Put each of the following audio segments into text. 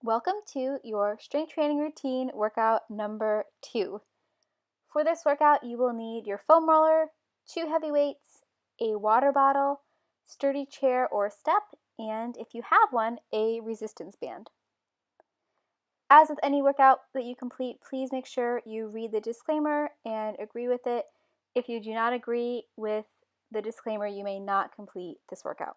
Welcome to your strength training routine workout number 2. For this workout, you will need your foam roller, 2 heavy weights, a water bottle, sturdy chair or step, and if you have one, a resistance band. As with any workout that you complete, please make sure you read the disclaimer and agree with it. If you do not agree with the disclaimer, you may not complete this workout.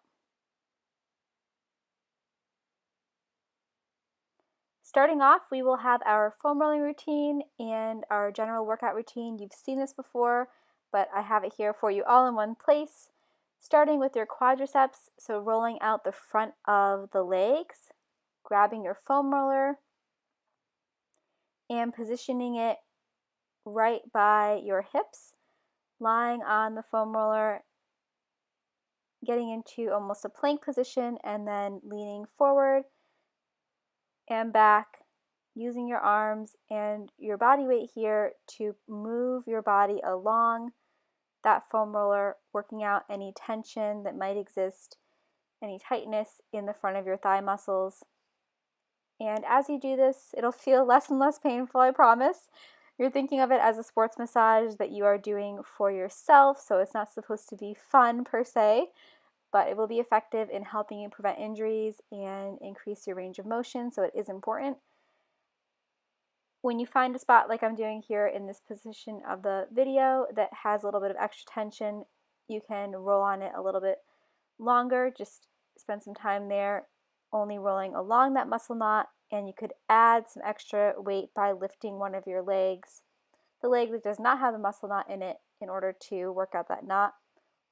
Starting off, we will have our foam rolling routine and our general workout routine. You've seen this before, but I have it here for you all in one place. Starting with your quadriceps, so rolling out the front of the legs, grabbing your foam roller, and positioning it right by your hips, lying on the foam roller, getting into almost a plank position, and then leaning forward and back, using your arms and your body weight here to move your body along that foam roller, working out any tension that might exist, any tightness in the front of your thigh muscles. And as you do this, it'll feel less and less painful, I promise. You're thinking of it as a sports massage that you are doing for yourself, so it's not supposed to be fun per se, but it will be effective in helping you prevent injuries and increase your range of motion, so it is important. When you find a spot like I'm doing here in this position of the video that has a little bit of extra tension, you can roll on it a little bit longer. Just spend some time there only rolling along that muscle knot, and you could add some extra weight by lifting one of your legs, the leg that does not have the muscle knot in it, in order to work out that knot.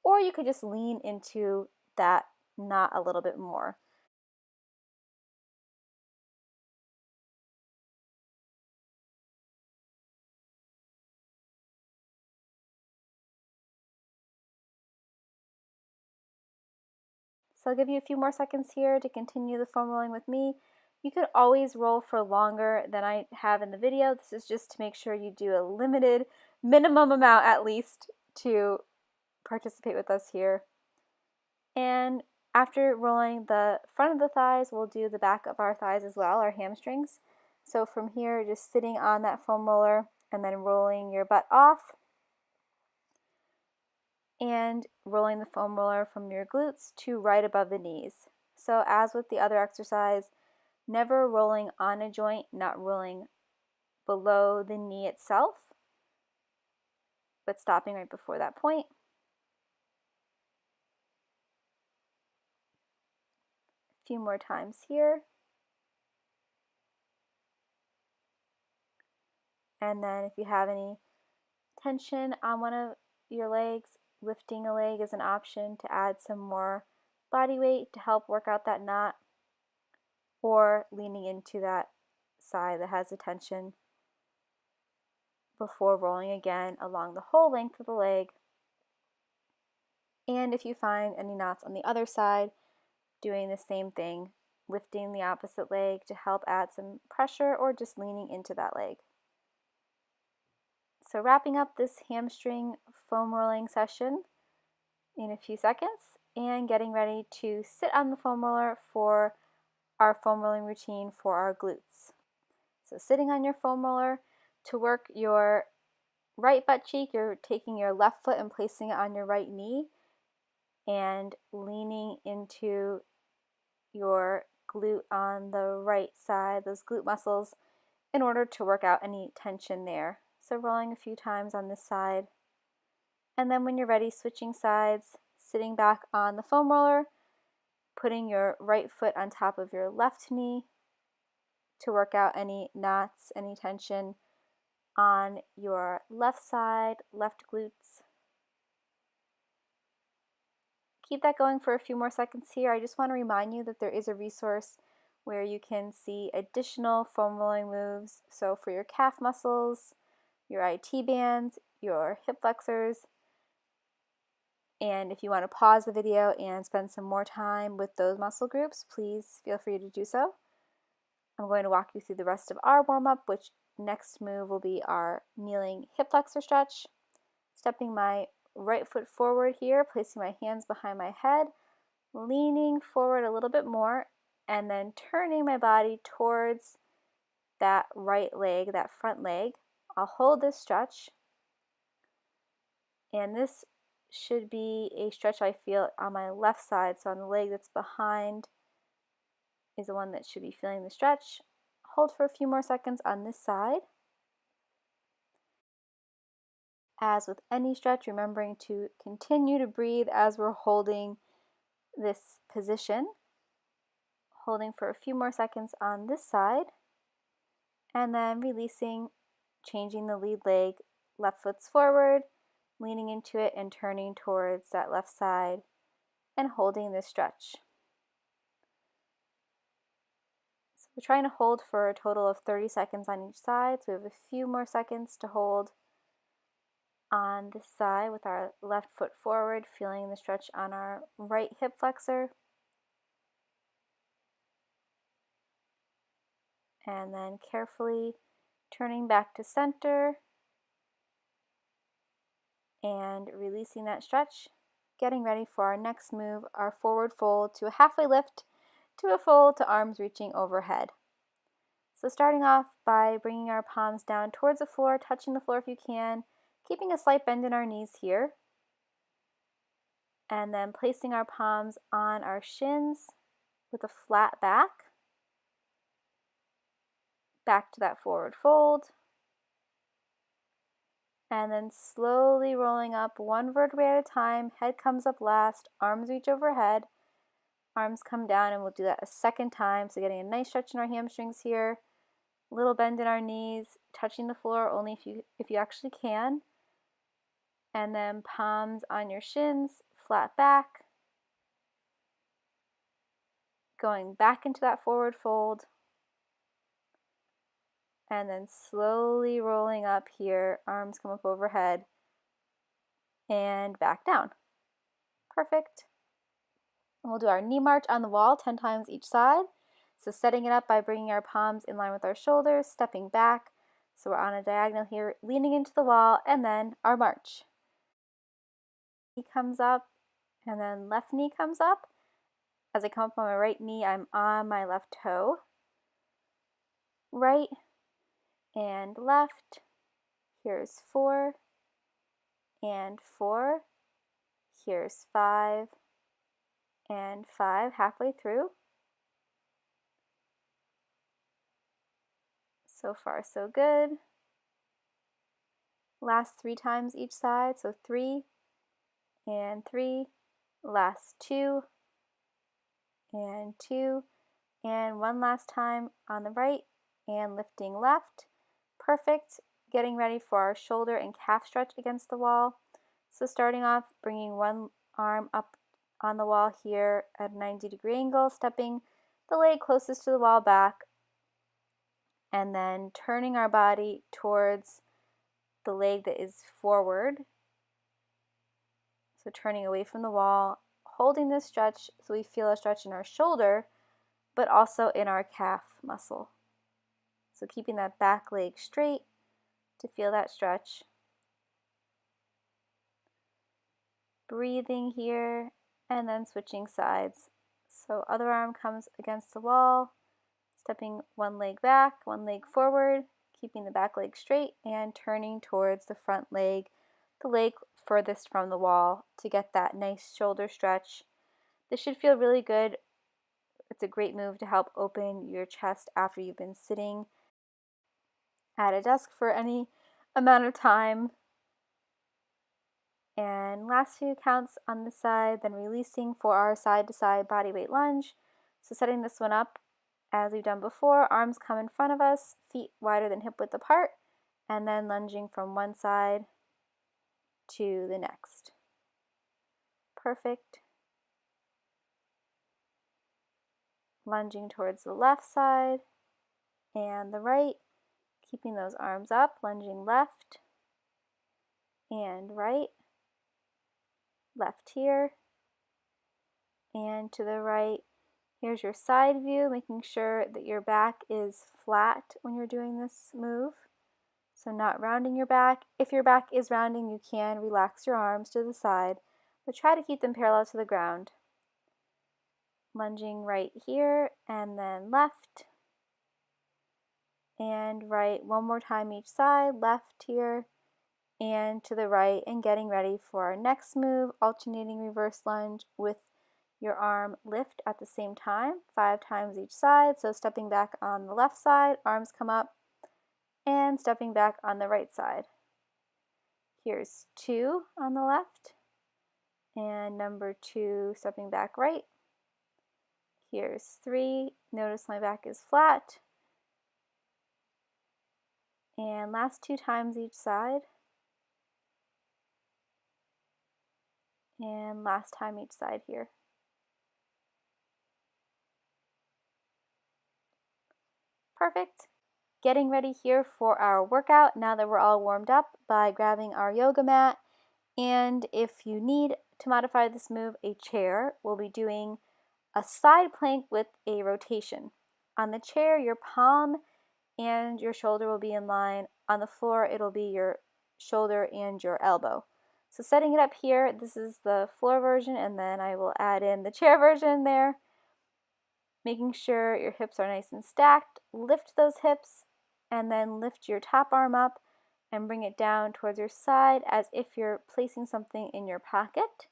Or you could just lean into that knot a little bit more. So I'll give you a few more seconds here to continue the foam rolling with me. You could always roll for longer than I have in the video. This is just to make sure you do a limited minimum amount at least to participate with us here. And after rolling the front of the thighs, we'll do the back of our thighs as well, our hamstrings. So from here, just sitting on that foam roller and then rolling your butt off, and rolling the foam roller from your glutes to right above the knees. So as with the other exercise, never rolling on a joint, not rolling below the knee itself, but stopping right before that point. A few more times here. And then if you have any tension on one of your legs, lifting a leg is an option to add some more body weight to help work out that knot, or leaning into that side that has the tension before rolling again along the whole length of the leg. And if you find any knots on the other side, doing the same thing, lifting the opposite leg to help add some pressure, or just leaning into that leg. So wrapping up this hamstring foam rolling session in a few seconds, and getting ready to sit on the foam roller for our foam rolling routine for our glutes. So sitting on your foam roller, to work your right butt cheek, you're taking your left foot and placing it on your right knee and leaning into your glute on the right side, those glute muscles, in order to work out any tension there. So rolling a few times on this side. And then when you're ready, switching sides, sitting back on the foam roller, putting your right foot on top of your left knee to work out any knots, any tension on your left side, left glutes. Keep that going for a few more seconds here. I just want to remind you that there is a resource where you can see additional foam rolling moves. So for your calf muscles, your IT bands, your hip flexors, and if you want to pause the video and spend some more time with those muscle groups, please feel free to do so. I'm going to walk you through the rest of our warm-up, which next move will be our kneeling hip flexor stretch. Stepping my right foot forward here, placing my hands behind my head, leaning forward a little bit more, and then turning my body towards that right leg, that front leg. I'll hold this stretch, and this should be a stretch I feel on my left side, so on the leg that's behind is the one that should be feeling the stretch. Hold for a few more seconds on this side. As with any stretch, remembering to continue to breathe as we're holding this position. Holding for a few more seconds on this side, and then releasing, changing the lead leg, left foot's forward, leaning into it and turning towards that left side and holding this stretch. So we're trying to hold for a total of 30 seconds on each side, so we have a few more seconds to hold on this side with our left foot forward, feeling the stretch on our right hip flexor. And then carefully turning back to center and releasing that stretch, getting ready for our next move, our forward fold to a halfway lift to a fold to arms reaching overhead. So starting off by bringing our palms down towards the floor, touching the floor if you can, keeping a slight bend in our knees here, and then placing our palms on our shins with a flat back to that forward fold, and then slowly rolling up one vertebrae at a time. Head comes up last, arms reach overhead, arms come down, and we'll do that a second time. So getting a nice stretch in our hamstrings here, little bend in our knees, touching the floor only if you actually can, and then palms on your shins, flat back, going back into that forward fold, and then slowly rolling up here, arms come up overhead, and back down. Perfect. And we'll do our knee march on the wall 10 times each side. So setting it up by bringing our palms in line with our shoulders, stepping back. So we're on a diagonal here, leaning into the wall, and then our march. Knee comes up, and then left knee comes up. As I come up on my right knee, I'm on my left toe. Right and left. Here's 4 and 4. Here's 5 and 5, halfway through. So far, so good. Last 3 times each side, so 3 and 3. Last 2 and 2. And one last time on the right and lifting left. Perfect. Getting ready for our shoulder and calf stretch against the wall. So starting off, bringing one arm up on the wall here at a 90-degree angle, stepping the leg closest to the wall back, and then turning our body towards the leg that is forward. So turning away from the wall, holding this stretch so we feel a stretch in our shoulder, but also in our calf muscle. So keeping that back leg straight to feel that stretch. Breathing here, and then switching sides. So other arm comes against the wall, stepping one leg back, one leg forward, keeping the back leg straight, and turning towards the front leg, the leg furthest from the wall, to get that nice shoulder stretch. This should feel really good. It's a great move to help open your chest after you've been sitting at a desk for any amount of time. And last few counts on this side, then releasing for our side-to-side body weight lunge. So setting this one up as we've done before, arms come in front of us, feet wider than hip width apart, and then lunging from one side to the next. Perfect. Lunging towards the left side and the right, keeping those arms up, lunging left and right, left here, and to the right. Here's your side view, making sure that your back is flat when you're doing this move. So not rounding your back. If your back is rounding, you can relax your arms to the side, but try to keep them parallel to the ground. Lunging right here and then left and right. One more time each side, left here and to the right, and getting ready for our next move, alternating reverse lunge with your arm lift at the same time, 5 times each side. So stepping back on the left side, arms come up, and stepping back on the right side. Here's 2 on the left, and number 2 stepping back right. Here's 3, notice my back is flat, and last 2 times each side, and last time each side here. Perfect. Getting ready here for our workout now that we're all warmed up by grabbing our yoga mat, and if you need to modify this move, a chair. We'll be doing a side plank with a rotation. On the chair, your palm and your shoulder will be in line. On the floor, it'll be your shoulder and your elbow. So setting it up here, this is the floor version, and then I will add in the chair version there. Making sure your hips are nice and stacked. Lift those hips, and then lift your top arm up and bring it down towards your side as if you're placing something in your pocket.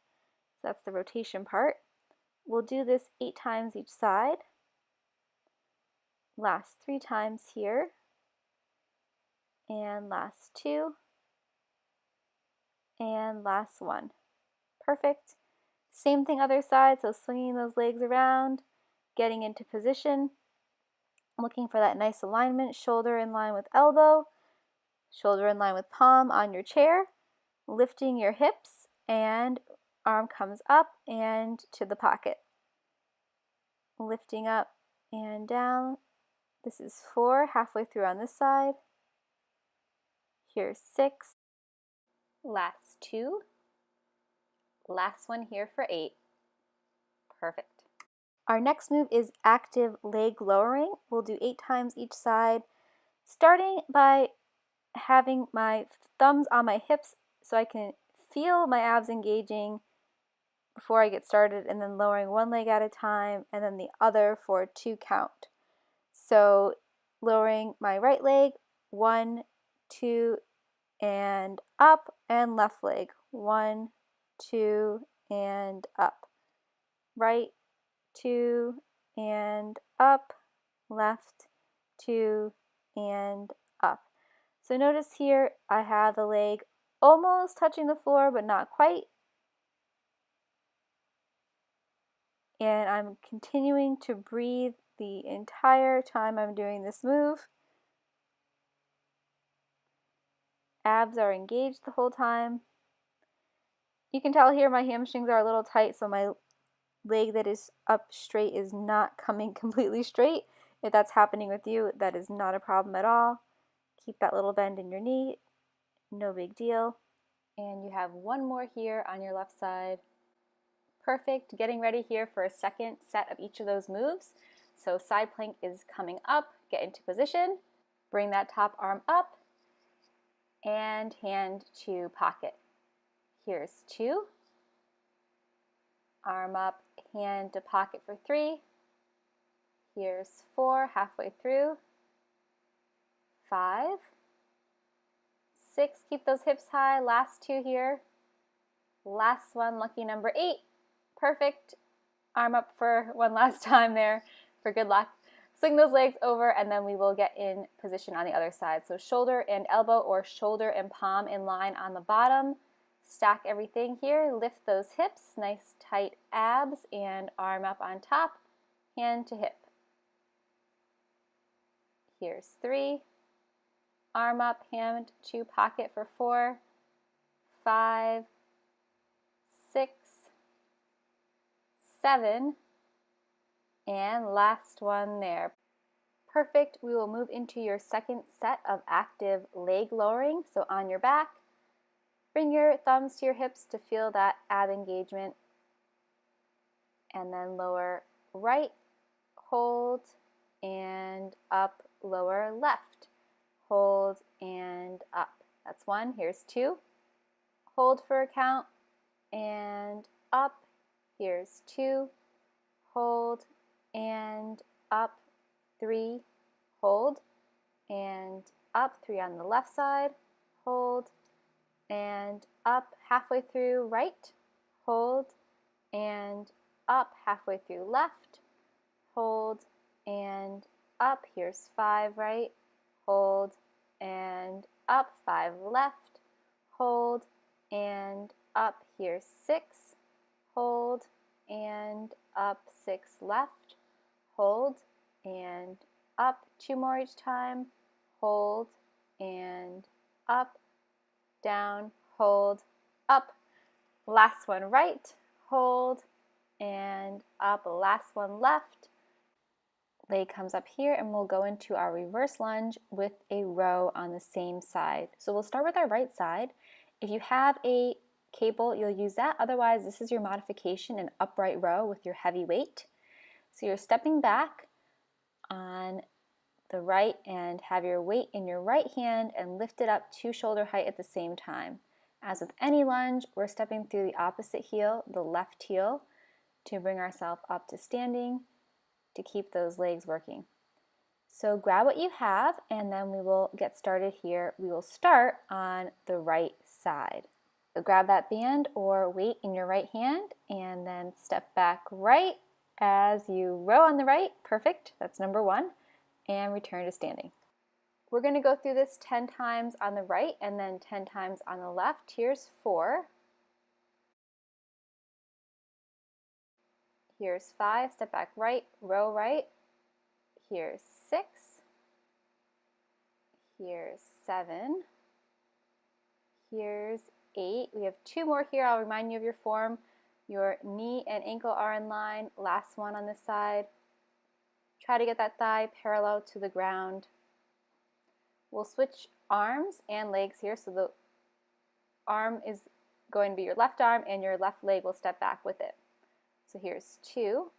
So that's the rotation part. We'll do this 8 times each side. Last 3 times here. And last 2. And last 1. Perfect. Same thing other side, so swinging those legs around, getting into position, looking for that nice alignment, shoulder in line with elbow, shoulder in line with palm on your chair, lifting your hips, and arm comes up and to the pocket. Lifting up and down. This is 4, halfway through on this side. Here's 6. Last 2. Last one here for 8. Perfect. Our next move is active leg lowering. We'll do 8 times each side, starting by having my thumbs on my hips so I can feel my abs engaging before I get started, and then lowering one leg at a time and then the other for a 2 count. So lowering my right leg, 1, 2, and up, and left leg, 1, 2, and up. Right, 2, and up, left, 2, and up. So notice here I have the leg almost touching the floor, but not quite. And I'm continuing to breathe the entire time I'm doing this move. Abs are engaged the whole time. You can tell here my hamstrings are a little tight, so my leg that is up straight is not coming completely straight. If that's happening with you, that is not a problem at all. Keep that little bend in your knee, no big deal. And you have one more here on your left side. Perfect. Getting ready here for a second set of each of those moves. So side plank is coming up. Get into position. Bring that top arm up and hand to pocket. Here's 2. Arm up, hand to pocket for 3. Here's 4, halfway through. 5. 6, keep those hips high. Last 2 here. Last one, lucky number 8. Perfect. Arm up for one last time there for good luck. Swing those legs over, and then we will get in position on the other side. So shoulder and elbow, or shoulder and palm in line on the bottom. Stack everything here. Lift those hips, nice tight abs, and arm up on top, hand to hip. Here's 3. Arm up, hand to pocket for 4, 5, 6, 7, and last one there. Perfect. We will move into your second set of active leg lowering. So on your back, bring your thumbs to your hips to feel that ab engagement, and then lower right, hold, and up, lower left, hold, and up. That's 1. Here's 2. Hold for a count, and up. Here's 2. hold, and up, 3, hold, and up, 3 on the left side, hold, and up halfway through right, hold, and up halfway through left, hold, and up. Here's 5 right, hold, and up, 5 left, hold, and up. Here's 6, hold, and up, 6 left, hold, and up. 2 more each time, hold, and up, down, hold, up. Last one right, hold, and up. Last one left. Leg comes up here, and we'll go into our reverse lunge with a row on the same side. So we'll start with our right side. If you have a cable, you'll use that. Otherwise, this is your modification, an upright row with your heavy weight. So you're stepping back on the right and have your weight in your right hand and lift it up to shoulder height at the same time. As with any lunge, we're stepping through the opposite heel, the left heel, to bring ourselves up to standing, to keep those legs working. So grab what you have, and then we will get started here. We will start on the right side. So grab that band or weight in your right hand, and then step back right as you row on the right. Perfect, that's number 1, and return to standing. We're going to go through this 10 times on the right and then 10 times on the left. Here's 4. Here's 5, step back right, row right. Here's 6. Here's 7. Here's 8. We have 2 more here. I'll remind you of your form. Your knee and ankle are in line. Last one on this side. Try to get that thigh parallel to the ground. We'll switch arms and legs here. So the arm is going to be your left arm, and your left leg will step back with it. So here's 2.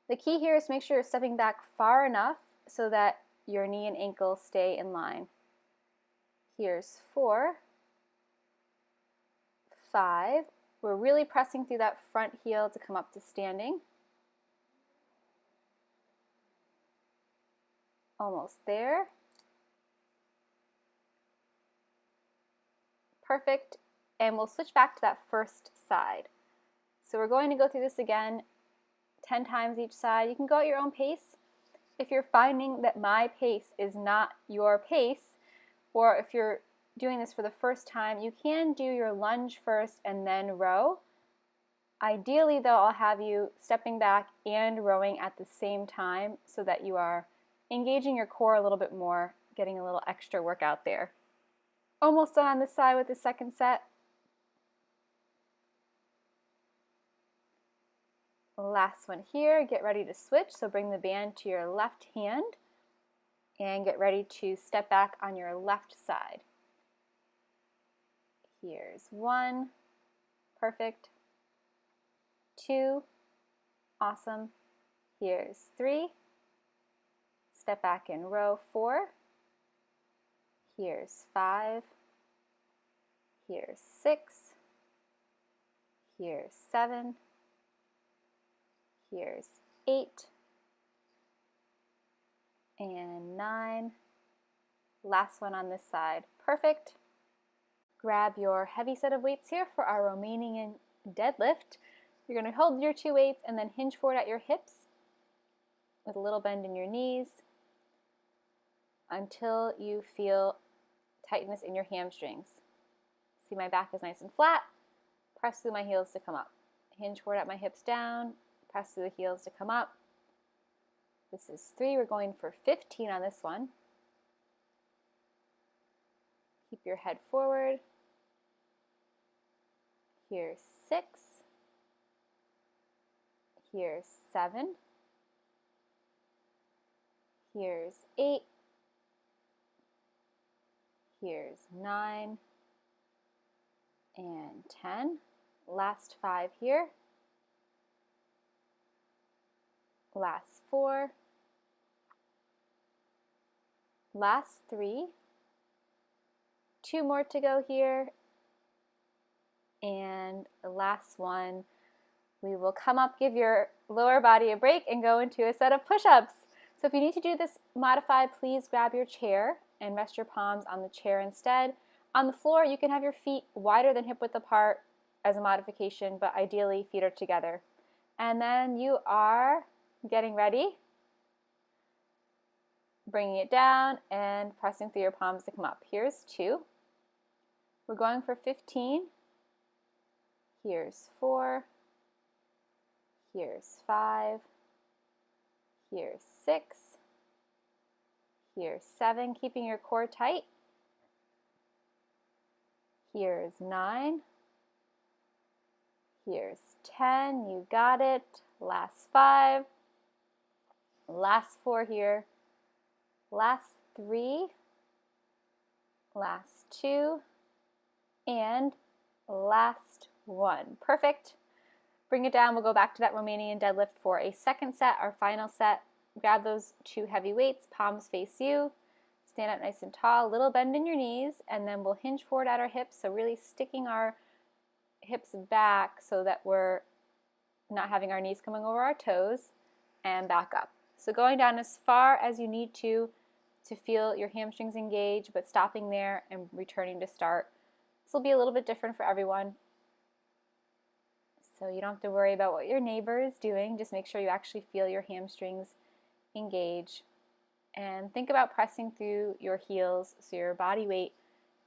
The key here is to make sure you're stepping back far enough so that your knee and ankle stay in line. Here's 4, 5. We're really pressing through that front heel to come up to standing. Almost there. Perfect. And we'll switch back to that first side. So we're going to go through this again 10 times each side. You can go at your own pace. If you're finding that my pace is not your pace, or if you're doing this for the first time, you can do your lunge first and then row. Ideally, though, I'll have you stepping back and rowing at the same time so that you are engaging your core a little bit more, getting a little extra workout there. Almost done on this side with the second set. Last one here. Get ready to switch. So bring the band to your left hand and get ready to step back on your left side. Here's 1. Perfect. 2. Awesome. Here's 3. Step back in row 4. Here's 5. Here's 6. Here's 7. Here's 8. And 9. Last one on this side. Perfect. Grab your heavy set of weights here for our Romanian deadlift. You're going to hold your 2 weights and then hinge forward at your hips with a little bend in your knees until you feel tightness in your hamstrings. See, my back is nice and flat. Press through my heels to come up. Hinge forward at my hips down. Press through the heels to come up. This is 3. We're going for 15 on this one. Keep your head forward. Here's 6. Here's 7. Here's 8. Here's 9. And 10. Last 5 here. Last 4. Last 3. 2 more to go here. And the last one, we will come up, give your lower body a break and go into a set of push-ups. So if you need to do this modified, please grab your chair and rest your palms on the chair instead. On the floor, you can have your feet wider than hip width apart as a modification, but ideally feet are together. And then you are getting ready, bringing it down and pressing through your palms to come up. Here's 2. We're going for 15. Here's 4. Here's 5. Here's 6. Here's 7, keeping your core tight. Here's 9. Here's 10, you got it. Last 5. Last 4 here. Last 3. Last 2. And last 1. Perfect. Bring it down. We'll go back to that Romanian deadlift for a second set, our final set. Grab those 2 heavy weights, palms face you. Stand up nice and tall, little bend in your knees, and then we'll hinge forward at our hips, so really sticking our hips back so that we're not having our knees coming over our toes, and back up. So going down as far as you need to feel your hamstrings engage, but stopping there and returning to start. This will be a little bit different for everyone. So you don't have to worry about what your neighbor is doing. Just make sure you actually feel your hamstrings engage. And think about pressing through your heels so your body weight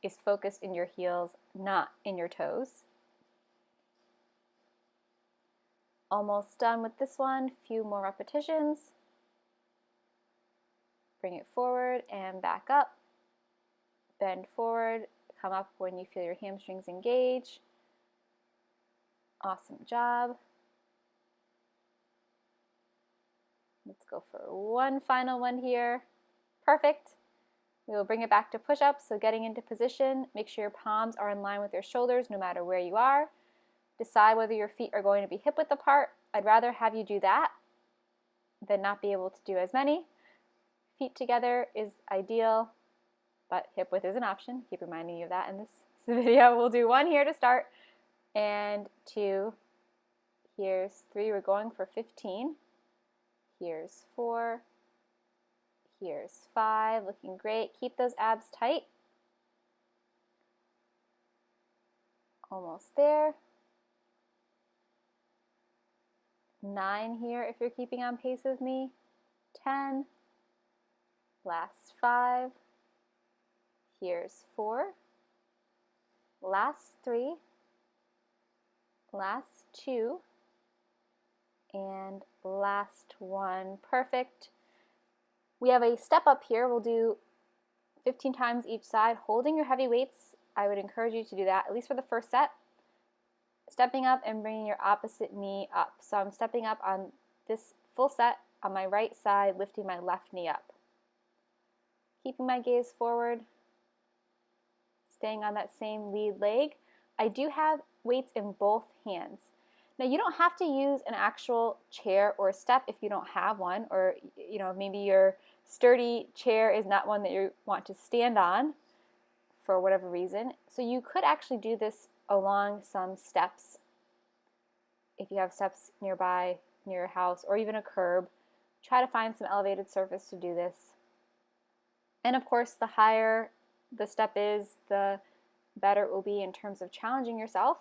is focused in your heels, not in your toes. Almost done with this one. Few more repetitions. Bring it forward and back up. Bend forward. Come up when you feel your hamstrings engage. Awesome job. Let's go for one final one here. Perfect. We will bring it back to push-ups, so getting into position, make sure your palms are in line with your shoulders no matter where you are. Decide whether your feet are going to be hip width apart. I'd rather have you do that than not be able to do as many. Feet together is ideal, but hip width is an option. Keep reminding you of that in this video. We'll do 1 here to start, and 2. Here's 3. We're going for 15. Here's 4. Here's 5. Looking great. Keep those abs tight. Almost there. 9 here if you're keeping on pace with me. 10. Last 5. Here's 4. Last 3. Last 2. And last 1. Perfect. We have a step up here. We'll do 15 times each side, holding your heavy weights. I would encourage you to do that, at least for the first set. Stepping up and bringing your opposite knee up. So I'm stepping up on this full set on my right side, lifting my left knee up. Keeping my gaze forward, staying on that same lead leg. I do have weights in both hands. Now you don't have to use an actual chair or step if you don't have one, or maybe your sturdy chair is not one that you want to stand on for whatever reason. So you could actually do this along some steps. If you have steps nearby, near your house, or even a curb, try to find some elevated surface to do this. And of course, the higher the step is, the better it will be in terms of challenging yourself.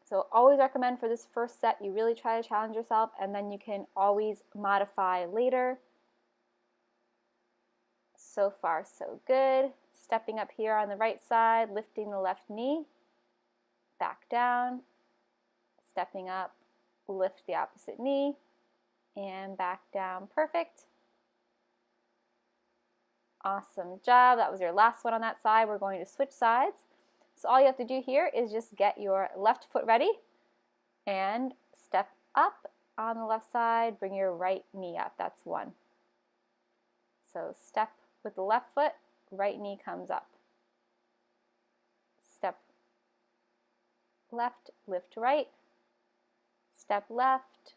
So always recommend for this first set, you really try to challenge yourself, and then you can always modify later. So far, so good. Stepping up here on the right side, lifting the left knee, back down, stepping up, lift the opposite knee, and back down. Perfect. Awesome job. That was your last one on that side. We're going to switch sides. So all you have to do here is just get your left foot ready and step up on the left side. Bring your right knee up. That's 1. So step with the left foot, right knee comes up. Step left, lift right. Step left,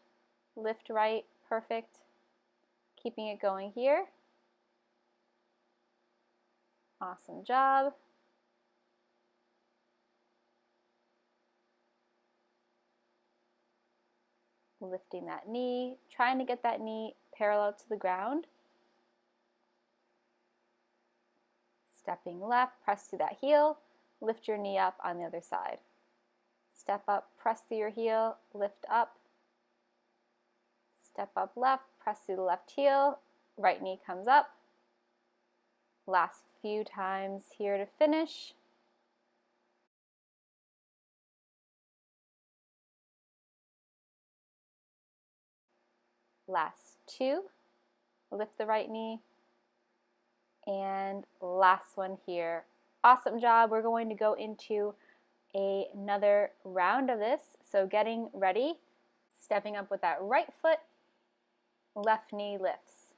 lift right. Perfect. Keeping it going here. Awesome job. lifting that knee, trying to get that knee parallel to the ground. Stepping left, press through that heel, lift your knee up on the other side. Step up, press through your heel, lift up. Step up left, press through the left heel, right knee comes up. Last few times here to finish. Last two, lift the right knee. And last one here. Awesome job. We're going to go into another round of this. So getting ready, stepping up with that right foot, left knee lifts.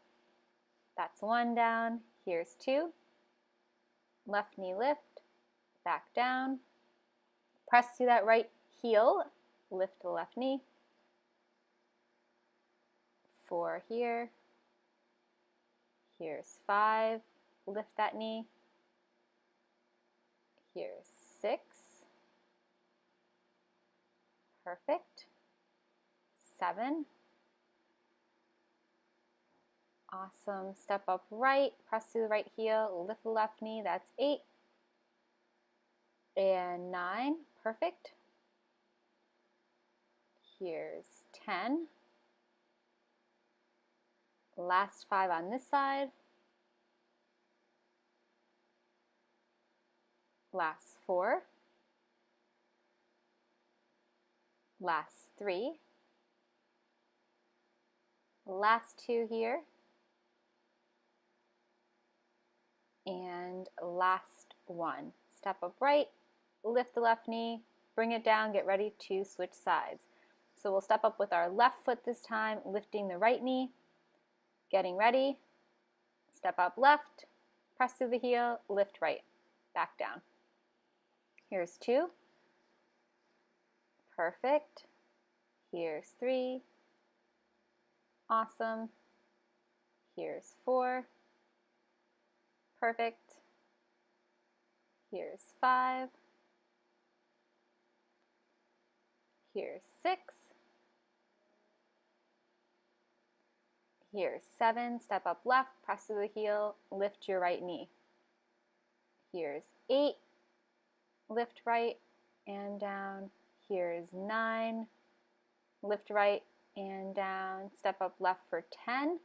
That's one down. Here's two. Left knee lift, back down. Press through that right heel, lift the left knee. 4 here. Here's 5, lift that knee. Here's 6. Perfect. 7. Awesome. Step up right, press through the right heel, lift the left knee. That's 8. And 9. Perfect. Here's 10. Last 5 on this side. Last 4. Last 3. Last 2 here. And last 1. Step up right, lift the left knee, bring it down, get ready to switch sides. So we'll step up with our left foot this time, lifting the right knee, getting ready, step up left, press through the heel, lift right, back down. Here's 2. Perfect. Here's 3. Awesome. Here's 4. Perfect. Here's 5. Here's 6. Here's 7. Step up left, press through the heel, lift your right knee. Here's 8. Lift right and down. Here's 9. Lift right and down. Step up left for 10.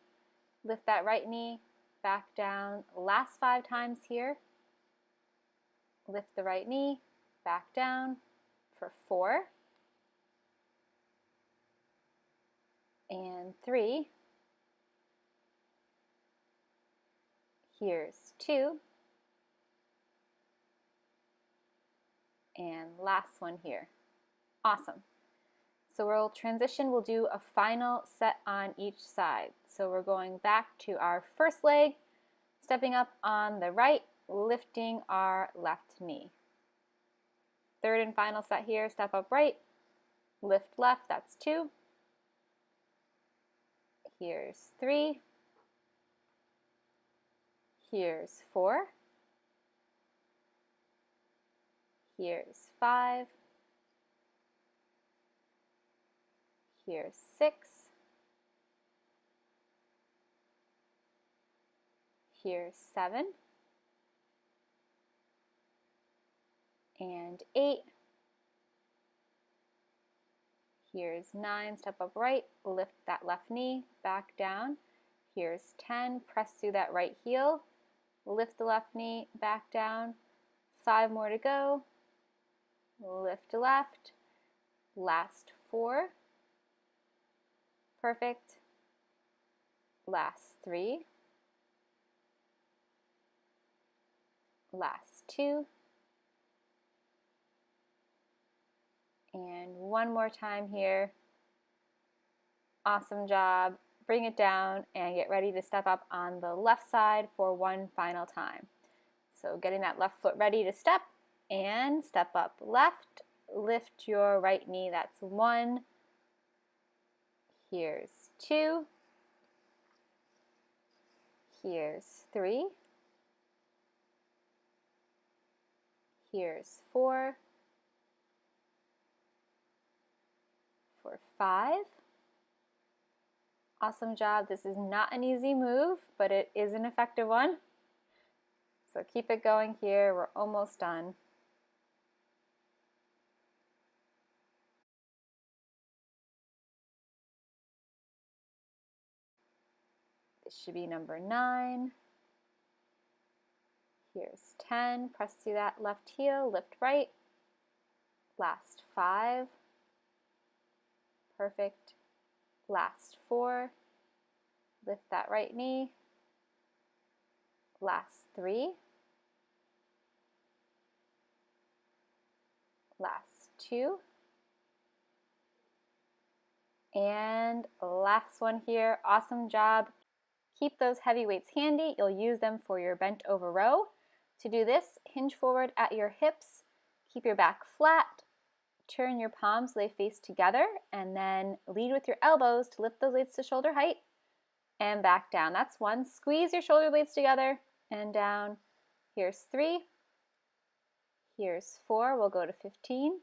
Lift that right knee, back down. Last 5 times here. Lift the right knee, back down for 4. And 3. Here's 2. And last one here. Awesome. So we'll transition, we'll do a final set on each side. So we're going back to our first leg, stepping up on the right, lifting our left knee. Third and final set here, step up right, lift left, that's 2. Here's 3. Here's 4. Here's 5. Here's 6. Here's 7. And 8. Here's 9. Step up right, lift that left knee, back down. Here's 10. Press through that right heel, lift the left knee, back down. 5 more to go. Lift left. Last 4. Perfect. Last 3. Last 2. And one more time here. Awesome job. Bring it down and get ready to step up on the left side for one final time. So getting that left foot ready to step and step up left. Lift your right knee. That's 1. Here's 2. Here's 3. Here's 4. For 5. Awesome job. This is not an easy move, but it is an effective one. So keep it going here. We're almost done. This should be number 9. Here's 10. Press through that left heel, lift right. Last 5. Perfect. Last 4. Lift that right knee. Last 3. Last 2. And last one here. Awesome job. Keep those heavy weights handy. You'll use them for your bent over row. To do this, hinge forward at your hips. Keep your back flat. Turn your palms so they face together, and then lead with your elbows to lift those weights to shoulder height and back down. That's 1. Squeeze your shoulder blades together and down. Here's 3. Here's 4. We'll go to 15.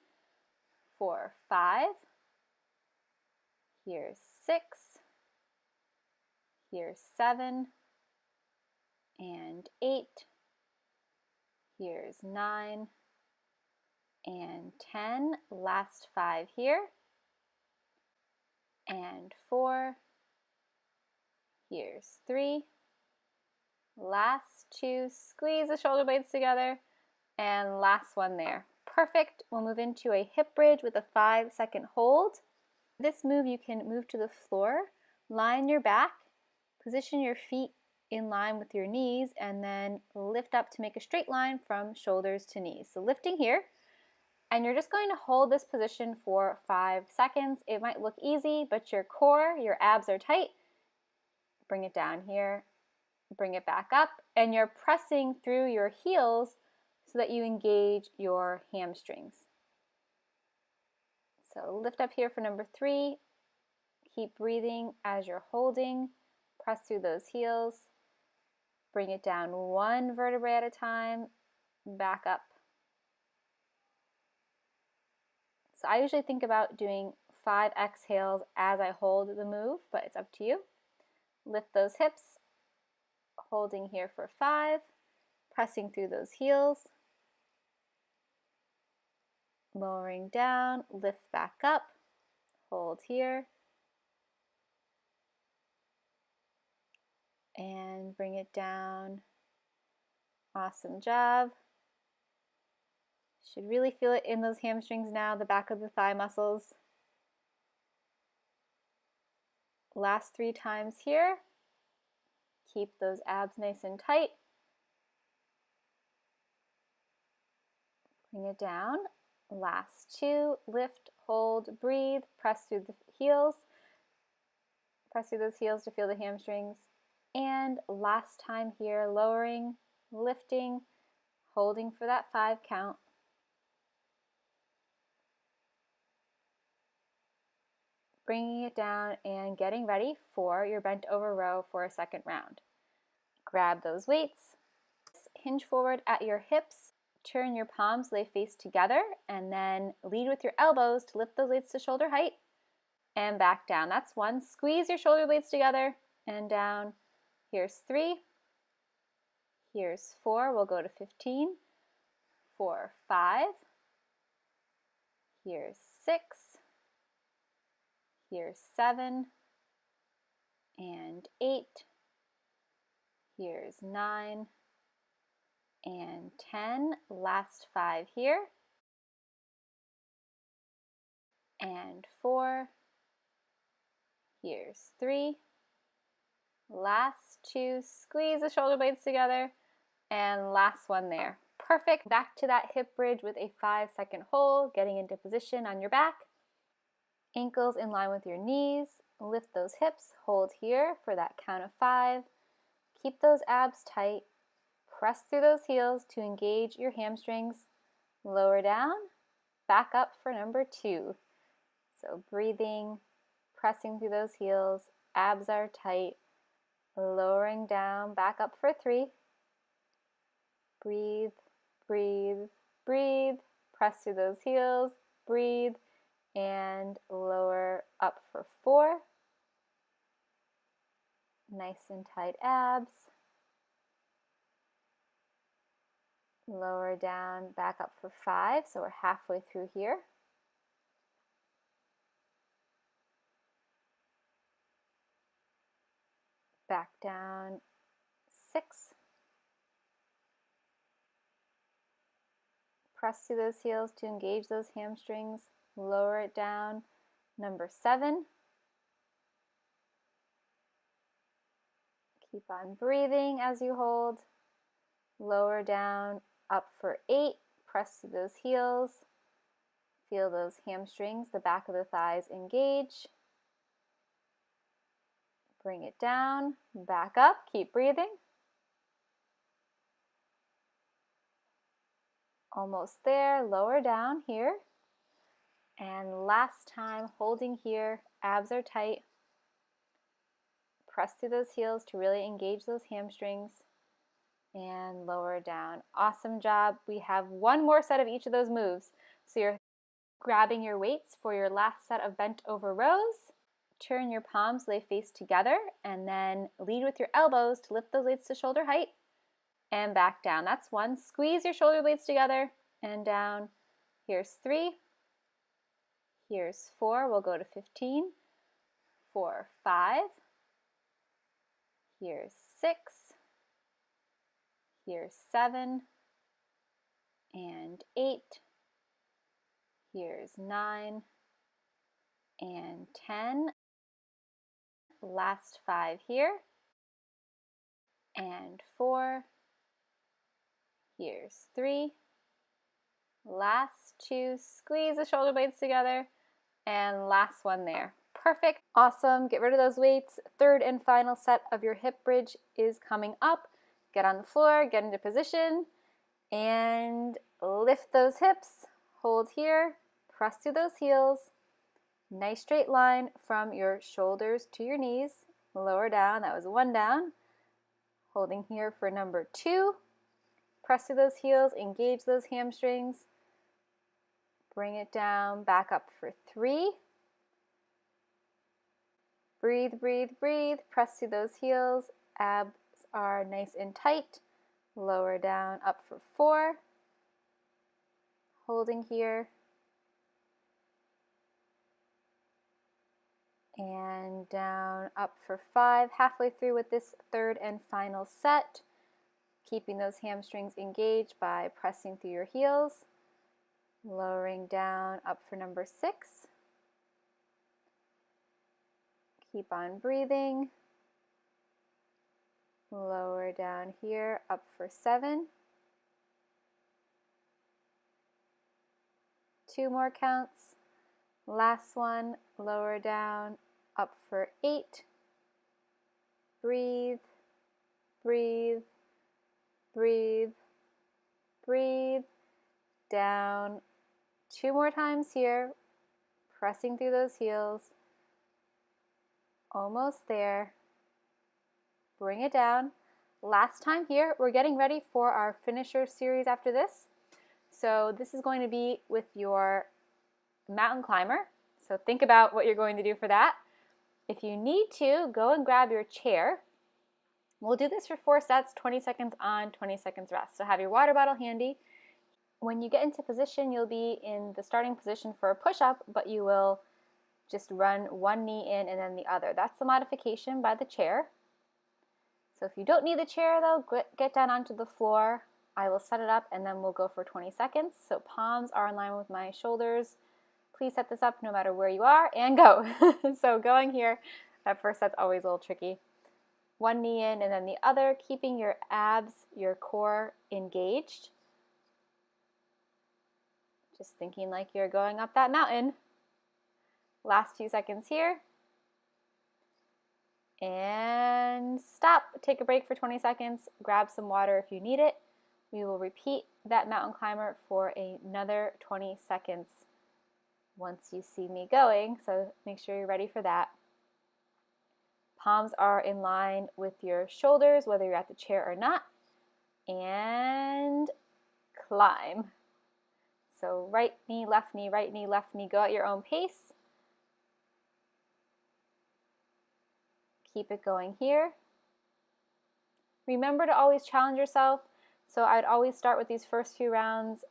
4, 5. Here's 6. Here's 7 and 8. Here's 9 and 10. Last 5 here. And 4. Here's 3. Last 2. Squeeze the shoulder blades together. And last one there. Perfect. We'll move into a hip bridge with a 5-second hold. This move you can move to the floor, lie on your back, position your feet in line with your knees, and then lift up to make a straight line from shoulders to knees. So lifting here, and you're just going to hold this position for 5 seconds. It might look easy, but your core, your abs are tight. Bring it down here, bring it back up, and you're pressing through your heels so that you engage your hamstrings. So lift up here for number 3. Keep breathing as you're holding. Press through those heels. Bring it down 1 vertebrae at a time. Back up. So I usually think about doing 5 exhales as I hold the move, but it's up to you. Lift those hips. Holding here for 5. Pressing through those heels. Lowering down, lift back up, hold here, and bring it down. Awesome job. Should really feel it in those hamstrings now, the back of the thigh muscles. Last 3 times here. Keep those abs nice and tight. Bring it down. Last 2, lift, hold, breathe, press through the heels. Press through those heels to feel the hamstrings. And last time here, lowering, lifting, holding for that 5 count. Bringing it down and getting ready for your bent over row for a second round. Grab those weights, hinge forward at your hips. Turn your palms so they face together, and then lead with your elbows to lift those weights to shoulder height and back down. That's 1. Squeeze your shoulder blades together and down. Here's 3. Here's 4. We'll go to 15. 4, 5. Here's 6. Here's 7 and 8. Here's 9 and 10. Last 5 here. And 4. Here's 3. Last 2. Squeeze the shoulder blades together. And last one there. Perfect. Back to that hip bridge with a 5-second hold, getting into position on your back. Ankles in line with your knees. Lift those hips. Hold here for that count of 5. Keep those abs tight. Press through those heels to engage your hamstrings. Lower down, back up for number 2. So breathing, pressing through those heels, abs are tight. Lowering down, back up for 3. Breathe, breathe, breathe. Press through those heels, breathe, and lower up for 4. Nice and tight abs. Lower down, back up for 5, so we're halfway through here. Back down, 6. Press through those heels to engage those hamstrings. Lower it down, number 7. Keep on breathing as you hold. Lower down, up for 8. Press through those heels. Feel those hamstrings, the back of the thighs engage. Bring it down, back up, keep breathing. Almost there, lower down here. And last time, holding here, abs are tight. Press through those heels to really engage those hamstrings. And lower down. Awesome job. We have one more set of each of those moves. So you're grabbing your weights for your last set of bent over rows. Turn your palms so they face together, and then lead with your elbows to lift those weights to shoulder height and back down. That's 1. Squeeze your shoulder blades together and down. Here's 3. Here's 4. We'll go to 15. 4, 5. Here's 6. Here's 7 and 8. Here's 9 and 10. Last 5 here. And 4. Here's 3. Last 2. Squeeze the shoulder blades together. And last one there. Perfect. Awesome. Get rid of those weights. Third and final set of your hip bridge is coming up. Get on the floor, get into position, and lift those hips. Hold here. Press through those heels. Nice straight line from your shoulders to your knees. Lower down. That was 1 down. Holding here for number 2. Press through those heels. Engage those hamstrings. Bring it down. Back up for 3. Breathe, breathe, breathe. Press through those heels. Abs are nice and tight. Lower down, up for 4. Holding here. And down, up for 5. Halfway through with this third and final set. Keeping those hamstrings engaged by pressing through your heels. Lowering down, up for number 6. Keep on breathing. Lower down here, up for 7. 2 more counts. Last one, lower down, up for 8. Breathe, breathe, breathe, breathe. Down. 2 more times here, pressing through those heels. Almost there. Bring it down. Last time here, we're getting ready for our finisher series after this. So this is going to be with your mountain climber. So think about what you're going to do for that. If you need to, go and grab your chair. We'll do this for 4 sets, 20 seconds on, 20 seconds rest. So have your water bottle handy. When you get into position, you'll be in the starting position for a push-up, but you will just run one knee in and then the other. That's the modification by the chair. So if you don't need the chair though, get down onto the floor. I will set it up and then we'll go for 20 seconds. So palms are in line with my shoulders. Please set this up no matter where you are and go. So going here, that first set's always a little tricky. One knee in and then the other, keeping your abs, your core engaged. Just thinking like you're going up that mountain. Last few seconds here. And stop. Take a break for 20 seconds. Grab some water if you need it. We will repeat that mountain climber for another 20 seconds once you see me going. So make sure you're ready for that. Palms are in line with your shoulders, whether you're at the chair or not. And climb. So right knee, left knee, right knee, left knee. Go at your own pace. keep it going here. Remember to always challenge yourself. So I'd always start with these first few rounds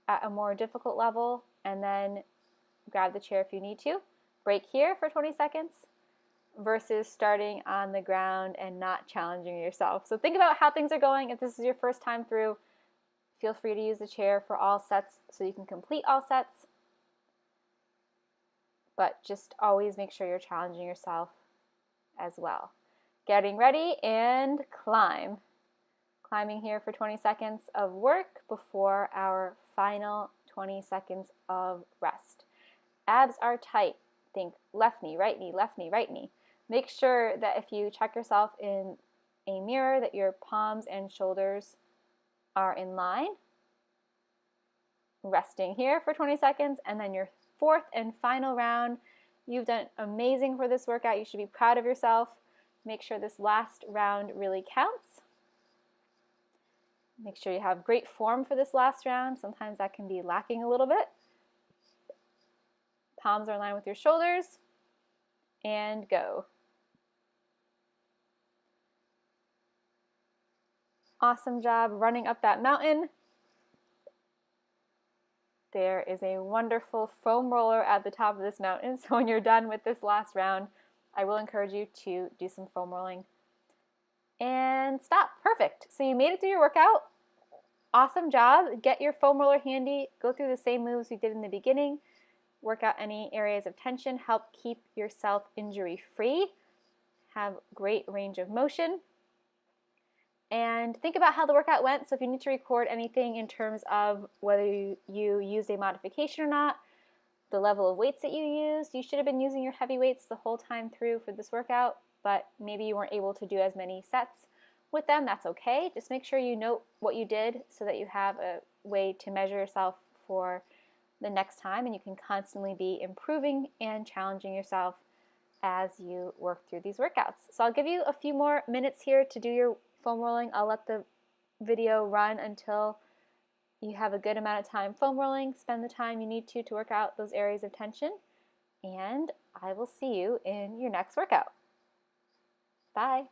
at a more difficult level and then grab the chair if you need to. Break here for 20 seconds versus starting on the ground and not challenging yourself. So think about how things are going. If this is your first time through, feel free to use the chair for all sets so you can complete all sets. But just always make sure you're challenging yourself as well. Getting ready and climb. Climbing here for 20 seconds of work before our final 20 seconds of rest. Abs are tight. Think left knee, right knee, left knee, right knee. Make sure that if you check yourself in a mirror that your palms and shoulders are in line. Resting here for 20 seconds, and then your fourth and final round. You've done amazing for this workout. You should be proud of yourself. Make sure this last round really counts. Make sure you have great form for this last round. Sometimes that can be lacking a little bit. Palms are in line with your shoulders, and go. Awesome job running up that mountain. There is a wonderful foam roller at the top of this mountain, so when you're done with this last round, I will encourage you to do some foam rolling. And stop. Perfect. So you made it through your workout. Awesome job. Get your foam roller handy. Go through the same moves we did in the beginning. Work out any areas of tension. Help keep yourself injury free. Have great range of motion. And think about how the workout went. So if you need to record anything in terms of whether you used a modification or not, the level of weights that you used, you should have been using your heavy weights the whole time through for this workout, but maybe you weren't able to do as many sets with them. That's okay. Just make sure you note what you did so that you have a way to measure yourself for the next time, and you can constantly be improving and challenging yourself as you work through these workouts. So I'll give you a few more minutes here to do your foam rolling. I'll let the video run until you have a good amount of time foam rolling. Spend the time you need to work out those areas of tension, and I will see you in your next workout. Bye.